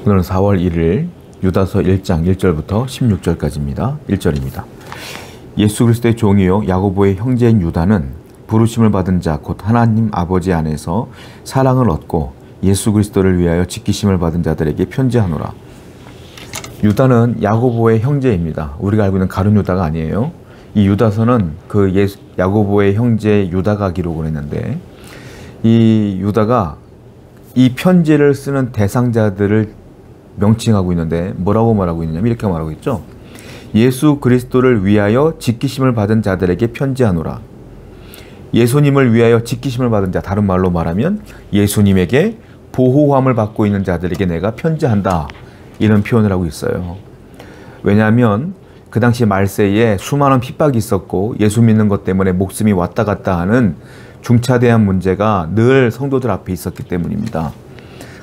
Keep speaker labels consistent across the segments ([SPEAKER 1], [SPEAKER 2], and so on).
[SPEAKER 1] 오늘은 4월 1일 유다서 1장 1절부터 16절까지입니다. 1절입니다. 예수 그리스도의 종이요 야고보의 형제인 유다는 부르심을 받은 자 곧 하나님 아버지 안에서 사랑을 얻고 예수 그리스도를 위하여 지키심을 받은 자들에게 편지하노라. 유다는 야고보의 형제입니다. 우리가 알고 있는 가룟 유다가 아니에요. 이 유다서는 야고보의 형제 유다가 기록을 했는데, 이 유다가 이 편지를 쓰는 대상자들을 명칭하고 있는데 뭐라고 말하고 있느냐면 이렇게 말하고 있죠. 예수 그리스도를 위하여 지키심을 받은 자들에게 편지하노라. 예수님을 위하여 지키심을 받은 자, 다른 말로 말하면 예수님에게 보호함을 받고 있는 자들에게 내가 편지한다, 이런 표현을 하고 있어요. 왜냐하면 그 당시 말세에 수많은 핍박이 있었고 예수 믿는 것 때문에 목숨이 왔다 갔다 하는 중차대한 문제가 늘 성도들 앞에 있었기 때문입니다.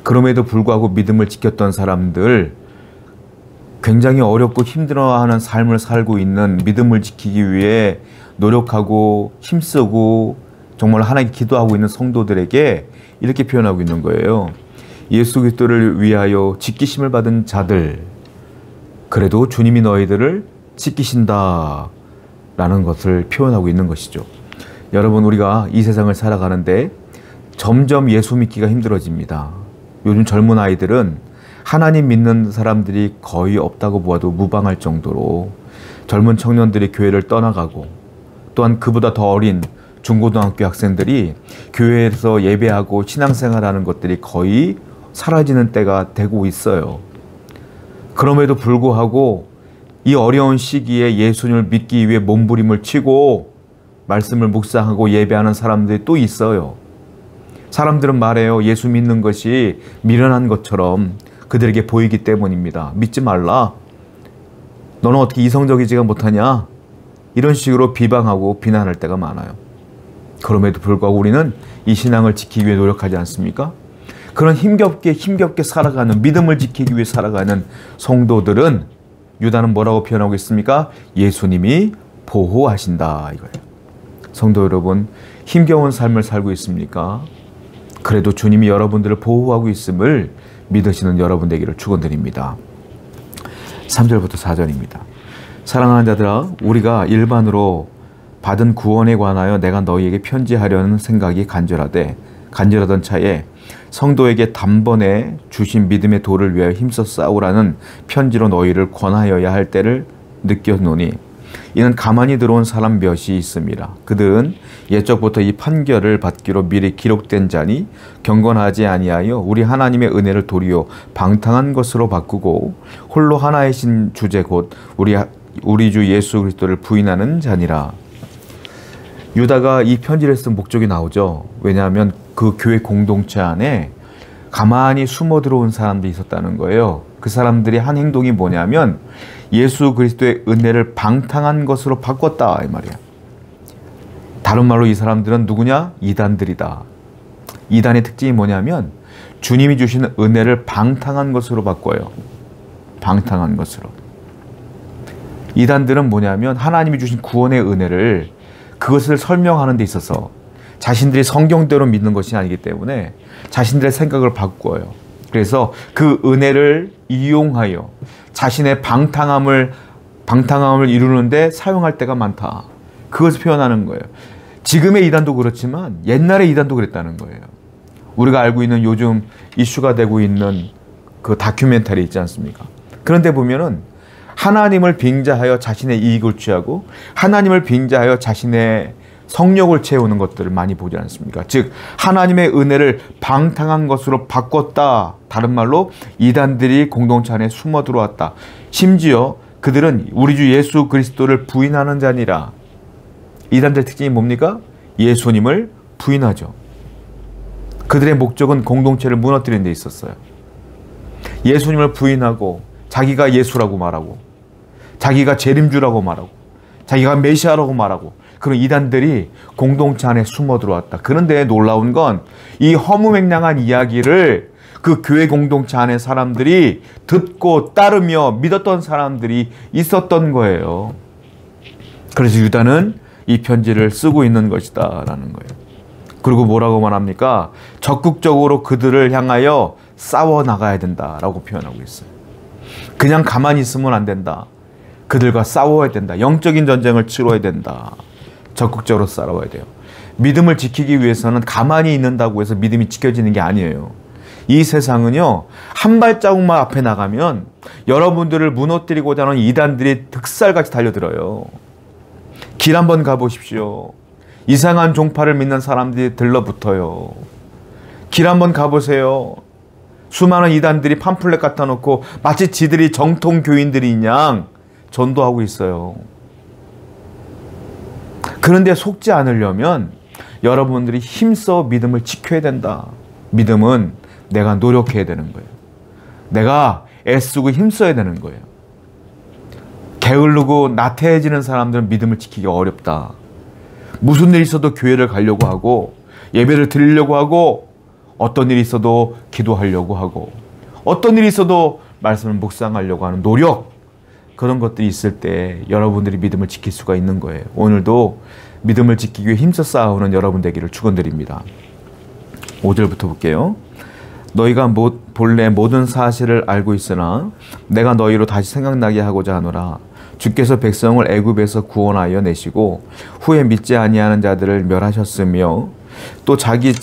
[SPEAKER 1] 그럼에도 불구하고 믿음을 지켰던 사람들, 굉장히 어렵고 힘들어하는 삶을 살고 있는 믿음을 지키기 위해 노력하고 힘쓰고 정말 하나님께 기도하고 있는 성도들에게 이렇게 표현하고 있는 거예요. 예수 그리스도를 위하여 지키심을 받은 자들, 그래도 주님이 너희들을 지키신다 라는 것을 표현하고 있는 것이죠. 여러분, 우리가 이 세상을 살아가는데 점점 예수 믿기가 힘들어집니다. 요즘 젊은 아이들은 하나님 믿는 사람들이 거의 없다고 보아도 무방할 정도로 젊은 청년들이 교회를 떠나가고, 또한 그보다 더 어린 중고등학교 학생들이 교회에서 예배하고 신앙생활하는 것들이 거의 사라지는 때가 되고 있어요. 그럼에도 불구하고 이 어려운 시기에 예수님을 믿기 위해 몸부림을 치고 말씀을 묵상하고 예배하는 사람들이 또 있어요. 사람들은 말해요. 예수 믿는 것이 미련한 것처럼 그들에게 보이기 때문입니다. 믿지 말라. 너는 어떻게 이성적이지가 못하냐? 이런 식으로 비방하고 비난할 때가 많아요. 그럼에도 불구하고 우리는 이 신앙을 지키기 위해 노력하지 않습니까? 그런 힘겹게 살아가는, 믿음을 지키기 위해 살아가는 성도들은 유다는 뭐라고 표현하고 있습니까? 예수님이 보호하신다, 이거예요. 성도 여러분, 힘겨운 삶을 살고 있습니까? 그래도 주님이 여러분들을 보호하고 있음을 믿으시는 여러분 되기를 축원드립니다. 3절부터 4절입니다. 사랑하는 자들아, 우리가 일반으로 받은 구원에 관하여 내가 너희에게 편지하려는 생각이 간절하던 차에 성도에게 단번에 주신 믿음의 도를 위하여 힘써 싸우라는 편지로 너희를 권하여야 할 때를 느꼈노니, 이는 가만히 들어온 사람 몇이 있습니다. 그들은 옛적부터 이 판결을 받기로 미리 기록된 자니 경건하지 아니하여 우리 하나님의 은혜를 도리어 방탕한 것으로 바꾸고 홀로 하나이신 주제 곧 우리 주 예수 그리스도를 부인하는 자니라. 유다가 이 편지를 쓴 목적이 나오죠. 왜냐하면 그 교회 공동체 안에 가만히 숨어 들어온 사람들이 있었다는 거예요. 그 사람들이 한 행동이 뭐냐면 예수 그리스도의 은혜를 방탕한 것으로 바꿨다, 이 말이야. 다른 말로 이 사람들은 누구냐? 이단들이다. 이단의 특징이 뭐냐면 주님이 주시는 은혜를 방탕한 것으로 바꿔요. 방탕한 것으로. 이단들은 뭐냐면 하나님이 주신 구원의 은혜를, 그것을 설명하는 데 있어서 자신들이 성경대로 믿는 것이 아니기 때문에 자신들의 생각을 바꿔요. 그래서 그 은혜를 이용하여 자신의 방탕함을 이루는데 사용할 때가 많다. 그것을 표현하는 거예요. 지금의 이단도 그렇지만 옛날의 이단도 그랬다는 거예요. 우리가 알고 있는 요즘 이슈가 되고 있는 그 다큐멘터리 있지 않습니까? 그런데 보면은 하나님을 빙자하여 자신의 이익을 취하고 하나님을 빙자하여 자신의 성욕을 채우는 것들을 많이 보지 않습니까? 즉 하나님의 은혜를 방탕한 것으로 바꿨다. 다른 말로 이단들이 공동체 안에 숨어 들어왔다. 심지어 그들은 우리 주 예수 그리스도를 부인하는 자니라. 이단들의 특징이 뭡니까? 예수님을 부인하죠. 그들의 목적은 공동체를 무너뜨리는 데 있었어요. 예수님을 부인하고 자기가 예수라고 말하고 자기가 재림주라고 말하고 자기가 메시아라고 말하고, 그런 이단들이 공동체 안에 숨어 들어왔다. 그런데 놀라운 건 이 허무맹랑한 이야기를 그 교회 공동체 안에 사람들이 듣고 따르며 믿었던 사람들이 있었던 거예요. 그래서 유다는 이 편지를 쓰고 있는 것이다 라는 거예요. 그리고 뭐라고 말합니까? 적극적으로 그들을 향하여 싸워 나가야 된다라고 표현하고 있어요. 그냥 가만히 있으면 안 된다. 그들과 싸워야 된다. 영적인 전쟁을 치러야 된다. 적극적으로 싸워야 돼요. 믿음을 지키기 위해서는 가만히 있는다고 해서 믿음이 지켜지는 게 아니에요. 이 세상은요, 한 발자국만 앞에 나가면 여러분들을 무너뜨리고자 하는 이단들이 득살같이 달려들어요. 길 한번 가보십시오. 이상한 종파를 믿는 사람들이 들러붙어요. 길 한번 가보세요. 수많은 이단들이 팜플렛 갖다 놓고 마치 지들이 정통 교인들인 양 전도하고 있어요. 그런데 속지 않으려면 여러분들이 힘써 믿음을 지켜야 된다. 믿음은 내가 노력해야 되는 거예요. 내가 애쓰고 힘써야 되는 거예요. 게을르고 나태해지는 사람들은 믿음을 지키기 어렵다. 무슨 일이 있어도 교회를 가려고 하고 예배를 드리려고 하고 어떤 일이 있어도 기도하려고 하고 어떤 일이 있어도 말씀을 묵상하려고 하는 노력, 그런 것들이 있을 때 여러분들이 믿음을 지킬 수가 있는 거예요. 오늘도 믿음을 지키기 위해 힘써 싸우는 여러분 되기를 축원드립니다. 5절부터 볼게요. 너희가 본래 모든 사실을 알고 있으나 내가 너희로 다시 생각나게 하고자 하노라. 주께서 백성을 애굽에서 구원하여 내시고 후에 믿지 아니하는 자들을 멸하셨으며 또 자기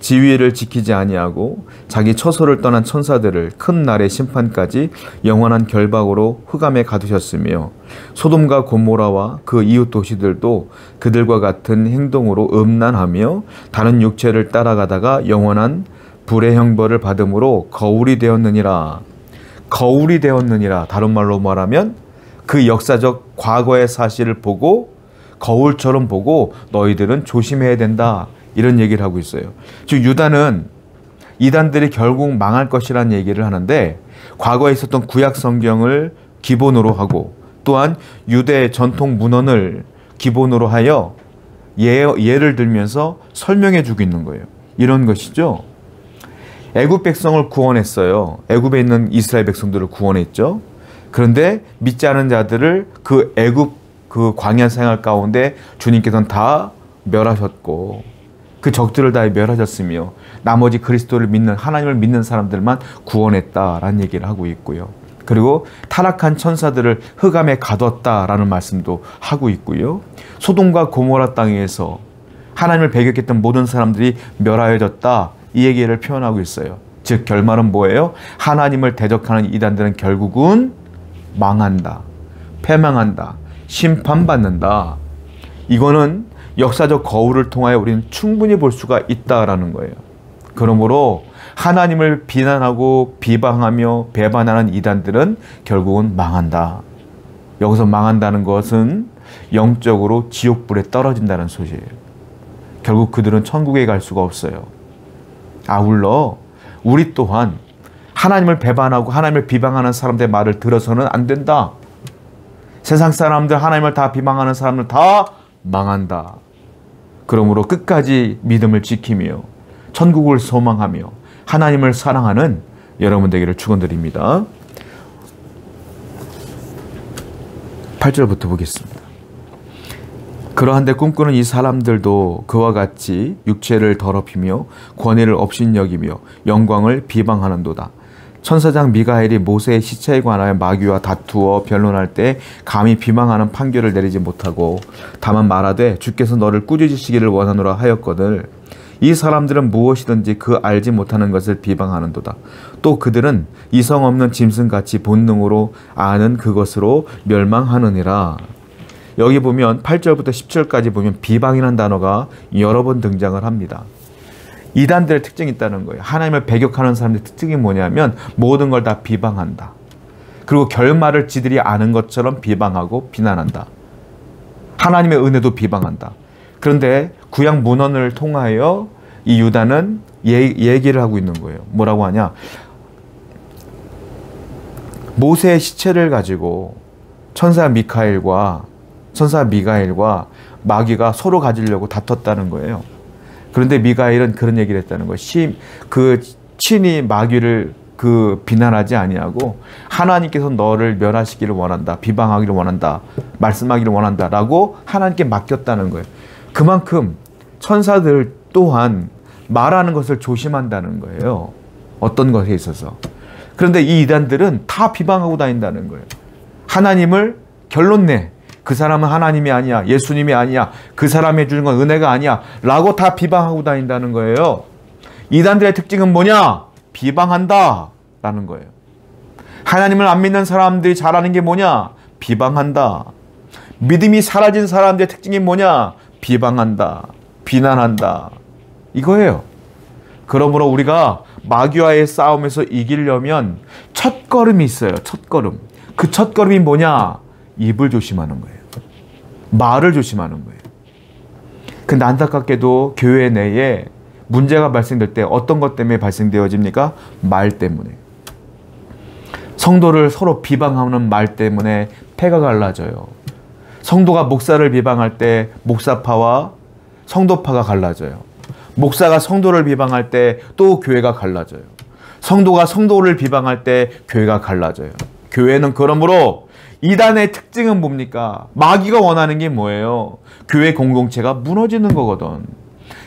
[SPEAKER 1] 지위를 지키지 아니하고 자기 처소를 떠난 천사들을 큰 날의 심판까지 영원한 결박으로 흑암에 가두셨으며 소돔과 고모라와 그 이웃 도시들도 그들과 같은 행동으로 음란하며 다른 육체를 따라가다가 영원한 불의 형벌을 받음으로 거울이 되었느니라. 거울이 되었느니라. 다른 말로 말하면 그 역사적 과거의 사실을 보고 거울처럼 보고 너희들은 조심해야 된다. 이런 얘기를 하고 있어요. 즉 유다는 이단들이 결국 망할 것이라는 얘기를 하는데 과거에 있었던 구약 성경을 기본으로 하고 또한 유대 전통 문헌을 기본으로 하여 예를 들면서 설명해 주고 있는 거예요. 이런 것이죠. 애굽 백성을 구원했어요. 애굽에 있는 이스라엘 백성들을 구원했죠. 그런데 믿지 않은 자들을 그 애굽 그 광야 생활 가운데 주님께서는 다 멸하셨고 그 적들을 다 멸하셨으며 나머지 그리스도를 믿는 하나님을 믿는 사람들만 구원했다라는 얘기를 하고 있고요. 그리고 타락한 천사들을 흑암에 가뒀다라는 말씀도 하고 있고요. 소돔과 고모라 땅에서 하나님을 배격했던 모든 사람들이 멸하여졌다. 이 얘기를 표현하고 있어요. 즉 결말은 뭐예요? 하나님을 대적하는 이단들은 결국은 망한다. 패망한다. 심판받는다. 이거는 역사적 거울을 통하여 우리는 충분히 볼 수가 있다라는 거예요. 그러므로 하나님을 비난하고 비방하며 배반하는 이단들은 결국은 망한다. 여기서 망한다는 것은 영적으로 지옥불에 떨어진다는 소리예요. 결국 그들은 천국에 갈 수가 없어요. 아울러 우리 또한 하나님을 배반하고 하나님을 비방하는 사람들의 말을 들어서는 안 된다. 세상 사람들 하나님을 다 비방하는 사람들 다 망한다. 그러므로 끝까지 믿음을 지키며 천국을 소망하며 하나님을 사랑하는 여러분 되기를 축원드립니다. 8절부터 보겠습니다. 그러한데 꿈꾸는 이 사람들도 그와 같이 육체를 더럽히며 권위를 업신여기며 영광을 비방하는도다. 천사장 미가엘이 모세의 시체에 관하여 마귀와 다투어 변론할 때 감히 비방하는 판결을 내리지 못하고 다만 말하되 주께서 너를 꾸짖으시기를 원하노라 하였거늘 이 사람들은 무엇이든지 그 알지 못하는 것을 비방하는도다. 또 그들은 이성 없는 짐승같이 본능으로 아는 그것으로 멸망하느니라. 여기 보면 8절부터 10절까지 보면 비방이라는 단어가 여러 번 등장을 합니다. 이단들의 특징이 있다는 거예요. 하나님을 배격하는 사람들의 특징이 뭐냐면 모든 걸 다 비방한다. 그리고 결말을 지들이 아는 것처럼 비방하고 비난한다. 하나님의 은혜도 비방한다. 그런데 구약 문헌을 통하여 이 유다는 얘기를 하고 있는 거예요. 뭐라고 하냐? 모세의 시체를 가지고 천사 미가엘과 마귀가 서로 가지려고 다퉜다는 거예요. 그런데 미가엘은 그런 얘기를 했다는 거예요. 친히 마귀를 비난하지 아니하고 하나님께서 너를 멸하시기를 원한다. 비방하기를 원한다. 말씀하기를 원한다. 라고 하나님께 맡겼다는 거예요. 그만큼 천사들 또한 말하는 것을 조심한다는 거예요. 어떤 것에 있어서. 그런데 이 이단들은 다 비방하고 다닌다는 거예요. 하나님을 결론 내. 그 사람은 하나님이 아니야. 예수님이 아니야. 그 사람이 주는 건 은혜가 아니야. 라고 다 비방하고 다닌다는 거예요. 이단들의 특징은 뭐냐? 비방한다. 라는 거예요. 하나님을 안 믿는 사람들이 잘하는 게 뭐냐? 비방한다. 믿음이 사라진 사람들의 특징이 뭐냐? 비방한다. 비난한다. 이거예요. 그러므로 우리가 마귀와의 싸움에서 이기려면 첫걸음이 있어요. 첫걸음. 그 첫걸음이 뭐냐? 입을 조심하는 거예요. 말을 조심하는 거예요. 근데 안타깝게도 교회 내에 문제가 발생될 때 어떤 것 때문에 발생되어집니까? 말 때문에. 성도를 서로 비방하는 말 때문에 패가 갈라져요. 성도가 목사를 비방할 때 목사파와 성도파가 갈라져요. 목사가 성도를 비방할 때 또 교회가 갈라져요. 성도가 성도를 비방할 때 교회가 갈라져요. 교회는 그러므로 이단의 특징은 뭡니까? 마귀가 원하는 게 뭐예요? 교회 공동체가 무너지는 거거든.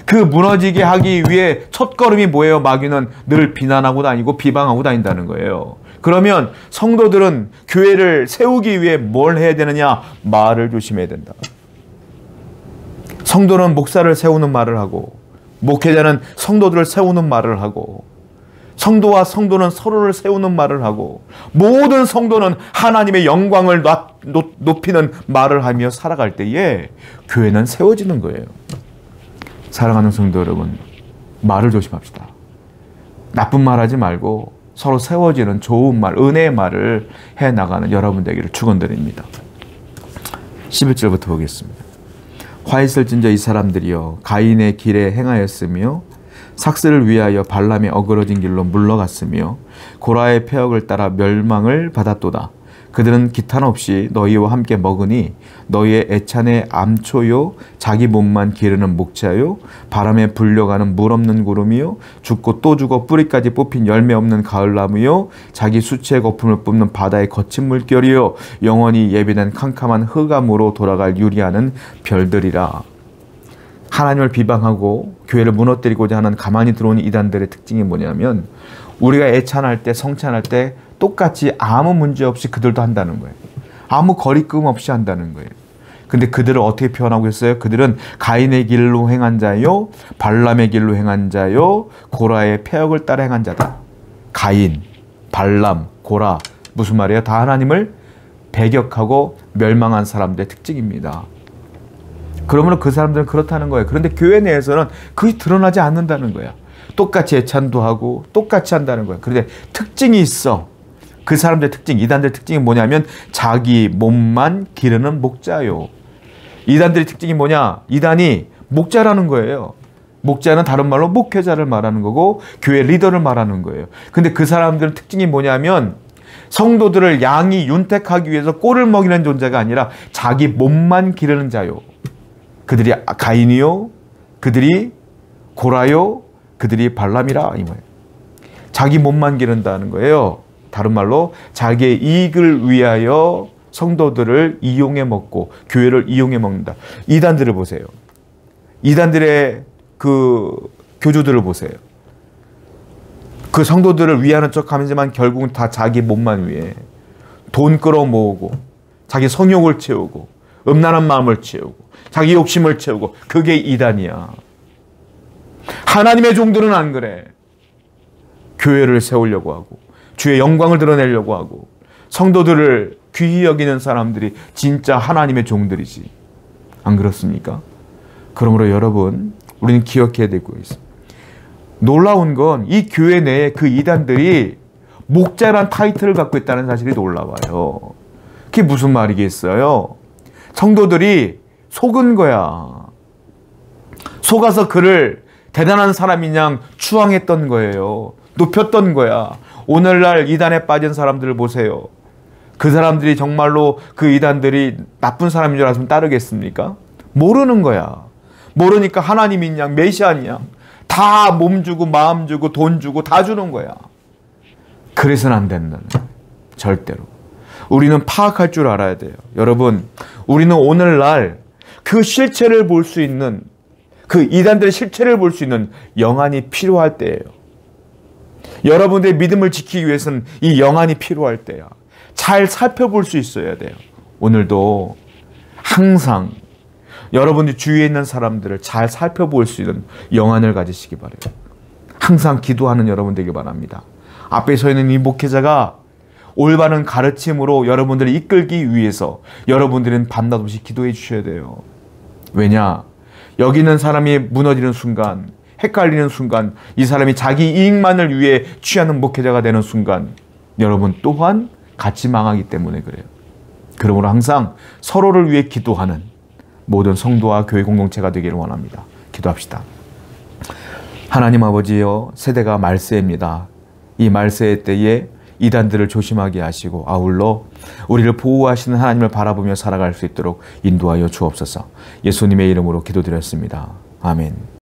[SPEAKER 1] 그 무너지게 하기 위해 첫걸음이 뭐예요? 마귀는 늘 비난하고 다니고 비방하고 다닌다는 거예요. 그러면 성도들은 교회를 세우기 위해 뭘 해야 되느냐? 말을 조심해야 된다. 성도는 목사를 세우는 말을 하고, 목회자는 성도들을 세우는 말을 하고, 성도와 성도는 서로를 세우는 말을 하고, 모든 성도는 하나님의 영광을 높이는 말을 하며 살아갈 때에 교회는 세워지는 거예요. 사랑하는 성도 여러분, 말을 조심합시다. 나쁜 말 하지 말고 서로 세워지는 좋은 말, 은혜의 말을 해나가는 여러분 되기를 축원드립니다. 11절부터 보겠습니다. 화 있을진저 이 사람들이여 가인의 길에 행하였으며 삭스를 위하여 발람의 어그러진 길로 물러갔으며 고라의 폐역을 따라 멸망을 받았도다. 그들은 기탄 없이 너희와 함께 먹으니 너희의 애찬의 암초요 자기 몸만 기르는 목자요 바람에 불려가는 물 없는 구름이요 죽고 또 죽어 뿌리까지 뽑힌 열매 없는 가을나무요 자기 수치의 거품을 뿜는 바다의 거친 물결이요 영원히 예비된 캄캄한 흑암으로 돌아갈 유리하는 별들이라. 하나님을 비방하고 교회를 무너뜨리고자 하는 가만히 들어오는 이단들의 특징이 뭐냐면 우리가 애찬할 때 성찬할 때 똑같이 아무 문제 없이 그들도 한다는 거예요. 아무 거리낌 없이 한다는 거예요. 근데 그들을 어떻게 표현하고 있어요? 그들은 가인의 길로 행한 자요 발람의 길로 행한 자요 고라의 폐역을 따라 행한 자다. 가인, 발람, 고라 무슨 말이에요? 다 하나님을 배격하고 멸망한 사람들의 특징입니다. 그러므로 그 사람들은 그렇다는 거예요. 그런데 교회 내에서는 그게 드러나지 않는다는 거야. 똑같이 애찬도 하고 똑같이 한다는 거야. 그런데 특징이 있어. 그 사람들의 특징, 이단들의 특징이 뭐냐면 자기 몸만 기르는 목자요. 이단들의 특징이 뭐냐? 이단이 목자라는 거예요. 목자는 다른 말로 목회자를 말하는 거고 교회 리더를 말하는 거예요. 근데 그 사람들의 특징이 뭐냐면 성도들을 양이 윤택하기 위해서 꼴을 먹이는 존재가 아니라 자기 몸만 기르는 자요. 그들이 가인이요, 그들이 고라요, 그들이 발람이라 이 말이에요. 자기 몸만 기른다는 거예요. 다른 말로 자기의 이익을 위하여 성도들을 이용해 먹고 교회를 이용해 먹는다. 이단들을 보세요. 이단들의 그 교주들을 보세요. 그 성도들을 위하는 척하지만 결국은 다 자기 몸만 위해 돈 끌어모으고 자기 성욕을 채우고 음란한 마음을 채우고 자기 욕심을 채우고 그게 이단이야. 하나님의 종들은 안 그래. 교회를 세우려고 하고 주의 영광을 드러내려고 하고 성도들을 귀히 여기는 사람들이 진짜 하나님의 종들이지. 안 그렇습니까? 그러므로 여러분 우리는 기억해야 되고 있습니다. 놀라운 건 이 교회 내에 그 이단들이 목자란 타이틀을 갖고 있다는 사실이 놀라워요. 그게 무슨 말이겠어요? 성도들이 속은 거야. 속아서 그를 대단한 사람인 양 추앙했던 거예요. 높였던 거야. 오늘날 이단에 빠진 사람들을 보세요. 그 사람들이 정말로 그 이단들이 나쁜 사람인 줄 알았으면 따르겠습니까? 모르는 거야. 모르니까 하나님인 양, 메시아인 양 다 몸 주고 마음 주고 돈 주고 다 주는 거야. 그래서는 안 된다는 거야. 절대로. 우리는 파악할 줄 알아야 돼요. 여러분, 우리는 오늘날 그 실체를 볼 수 있는 그 이단들의 실체를 볼 수 있는 영안이 필요할 때예요. 여러분들의 믿음을 지키기 위해서는 이 영안이 필요할 때야. 잘 살펴볼 수 있어야 돼요. 오늘도 항상 여러분들 주위에 있는 사람들을 잘 살펴볼 수 있는 영안을 가지시기 바래요. 항상 기도하는 여러분 되길 바랍니다. 앞에 서 있는 이 목회자가 올바른 가르침으로 여러분들을 이끌기 위해서 여러분들은 밤낮 없이 기도해 주셔야 돼요. 왜냐? 여기 있는 사람이 무너지는 순간, 헷갈리는 순간, 이 사람이 자기 이익만을 위해 취하는 목회자가 되는 순간 여러분 또한 같이 망하기 때문에 그래요. 그러므로 항상 서로를 위해 기도하는 모든 성도와 교회 공동체가 되기를 원합니다. 기도합시다. 하나님 아버지여, 세대가 말세입니다. 이 말세의 때에 이단들을 조심하게 하시고 아울러 우리를 보호하시는 하나님을 바라보며 살아갈 수 있도록 인도하여 주옵소서. 예수님의 이름으로 기도드렸습니다. 아멘.